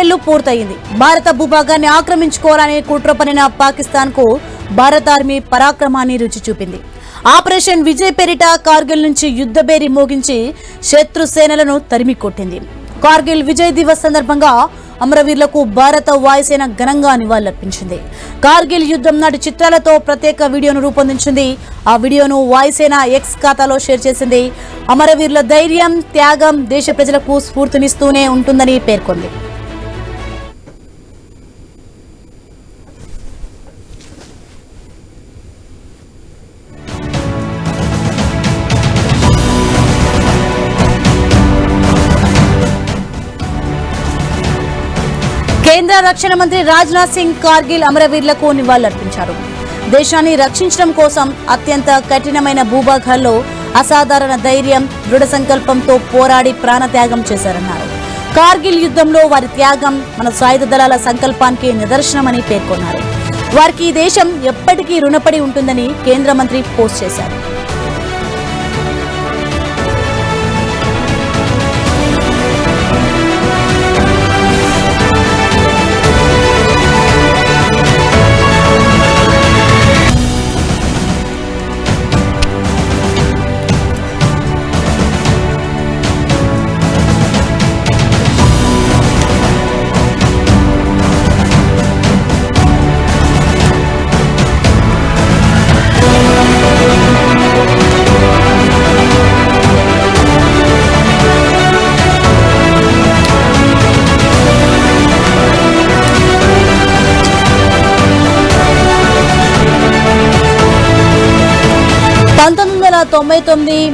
ఏళ్లు పూర్తయింది. భారత భూభాగాన్ని ఆక్రమించుకోవాలనే కుట్ర పన్నిన పాకిస్తాన్ కు భారత ఆర్మీ పరాక్రమాన్ని రుచి చూపింది. ఆపరేషన్ విజయ్ పేరిట కార్గిల్ నుంచి యుద్ధబేరి మోగించి శత్రు సేనలను తరిమి కొట్టింది. కార్గిల్ విజయ్ దివస్ సందర్భంగా అమరవీరులకు భారత వాయుసేన ఘనంగా నివాళులర్పించింది. కార్గిల్ యుద్ధం నాటి చిత్రాలతో ప్రత్యేక వీడియోను రూపొందించింది. ఆ వీడియోను వాయుసేన ఎక్స్ ఖాతాలో షేర్ చేసింది. అమరవీరుల ధైర్యం, త్యాగం దేశ ప్రజలకు స్ఫూర్తినిస్తూనే ఉంటుందని పేర్కొంది. కేంద్ర రక్షణ మంత్రి రాజ్నాథ్ సింగ్ కార్గిల్ అమరవీరులకు నివాళులర్పించారు. దేశాన్ని రక్షించడం కోసం అత్యంత కఠినమైన భూభాగాల్లో అసాధారణ ధైర్యం, దృఢ సంకల్పంతో పోరాడి ప్రాణత్యాగం చేశారన్నారు. కార్గిల్ యుద్ధంలో వారి త్యాగం మన సాయుధ దళాల సంకల్పానికి నిదర్శనమని పేర్కొన్నారు. వారికి ఈ దేశం ఎప్పటికీ రుణపడి ఉంటుందని కేంద్ర మంత్రి పోస్ట్ చేశారు.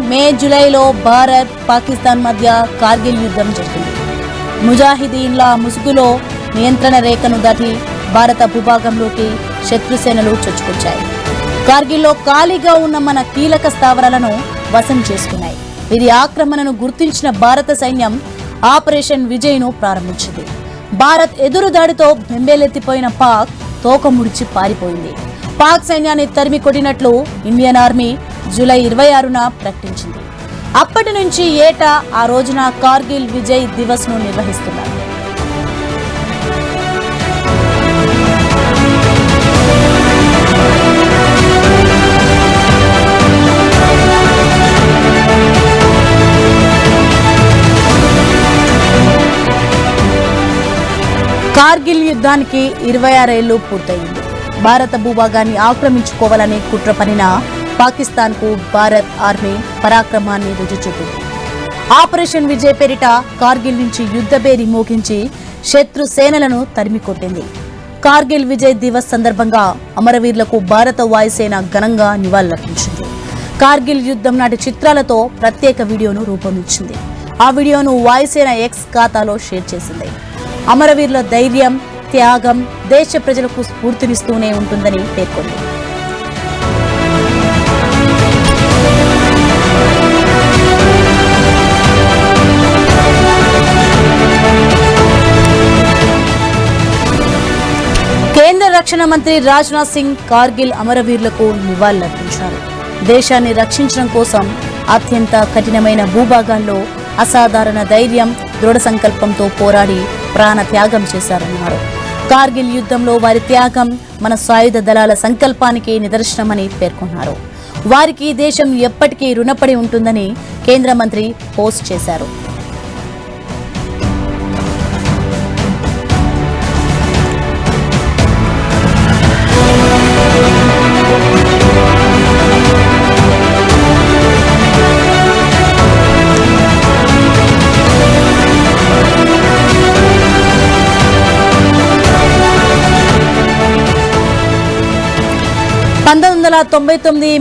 మే జూలైలో భారత్ పాకిస్తాన్ మధ్య కార్గిల్ యుద్ధం జరిగింది. ముజాహిదీన్ల ముసుగులో నియంత్రణ రేఖను దాటి భారత భూభాగంలోకి శత్రుసేనలు చొచ్చుకొచ్చాయి. కార్గిల్లో ఖాళీగా ఉన్న మన కీలక స్థావరాలను వశం చేసుకున్నాయి. వీరి ఆక్రమణను గుర్తించిన భారత సైన్యం ఆపరేషన్ విజయ్ను ప్రారంభించింది. భారత్ ఎదురుదాడితో బెంబేలెత్తిపోయిన పాక్ తోక ముడిచి పారిపోయింది. పాక్ సైన్యాన్ని తరిమి కొట్టినట్లు ఇండియన్ ఆర్మీ జూలై 26న ప్రకటించింది. అప్పటి నుంచి ఏటా ఆ రోజున కార్గిల్ విజయ్ దివస్ ను నిర్వహిస్తున్నారు. కార్గిల్ యుద్ధానికి 26 ఏళ్లు పూర్తయింది. భారత భూభాగాన్ని ఆక్రమించుకోవాలని కుట్ర పన్నిన పాకిస్తాన్ కు భారత్ ఆర్మీ పరాక్రమాన్ని రుచి చూపింది. ఆపరేషన్ విజయ్ పేరిట కార్గిల్ నుంచి యుద్ధబేరి మోగించి శత్రు సేనలను తరిమి కొట్టింది. కార్గిల్ విజయ్ దివస్ సందర్భంగా అమరవీరులకు భారత వాయుసేన ఘనంగా నివాళులర్పించింది. కార్గిల్ యుద్ధం నాటి చిత్రాలతో ప్రత్యేక వీడియోను రూపొందించింది. ఆ వీడియోను వాయుసేన ఎక్స్ ఖాతాలో షేర్ చేసింది. అమరవీరుల ధైర్యం, త్యాగం దేశ ప్రజలకు స్ఫూర్తినిస్తూనే ఉంటుందని పేర్కొంది. కేంద్ర రక్షణ మంత్రి రాజ్నాథ్ సింగ్ కార్గిల్ అమరవీరులకు నివాళులర్పించారు. దేశాన్ని రక్షించడం కోసం అత్యంత కఠినమైన భూభాగాల్లో అసాధారణ ధైర్యం, దృఢ సంకల్పంతో పోరాడి ప్రాణ త్యాగం చేశారన్నారు. కార్గిల్ యుద్ధంలో వారి త్యాగం మన సాయుధ దళాల సంకల్పానికి నిదర్శనమని పేర్కొన్నారు. వారికి దేశం ఎప్పటికీ రుణపడి ఉంటుందని కేంద్ర మంత్రి పోస్ట్ చేశారు.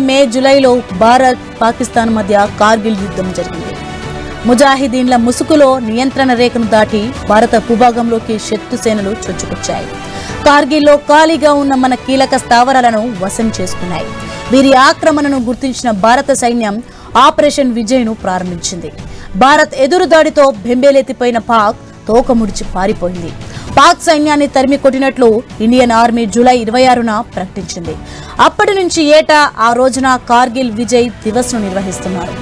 మే జూలైలో భారత్ పాకిస్తాన్ మధ్య కార్గిల్ యుద్ధం జరిగింది. ముజాహిదీన్ల ముసుగులో నియంత్రణ రేఖను దాటి భారత భూభాగంలోకి శత్రు సేనలు చొచ్చుకొచ్చాయి. కార్గిల్లో ఖాళీగా ఉన్న మన కీలక స్థావరాలను వశం చేసుకున్నాయి. వీరి ఆక్రమణను గుర్తించిన భారత సైన్యం ఆపరేషన్ విజయ్ను ప్రారంభించింది. భారత్ ఎదురుదాడితో బెంబేలెత్తిపోయిన పాక్ తోక ముడిచి పారిపోయింది. పాక్ సైన్యాన్ని తరిమి కొట్టినట్లు ఇండియన్ ఆర్మీ జూలై 26న ప్రకటించింది. అప్పటి నుంచి ఏటా ఆ రోజున కార్గిల్ విజయ్ దివస్ ను నిర్వహిస్తున్నారు.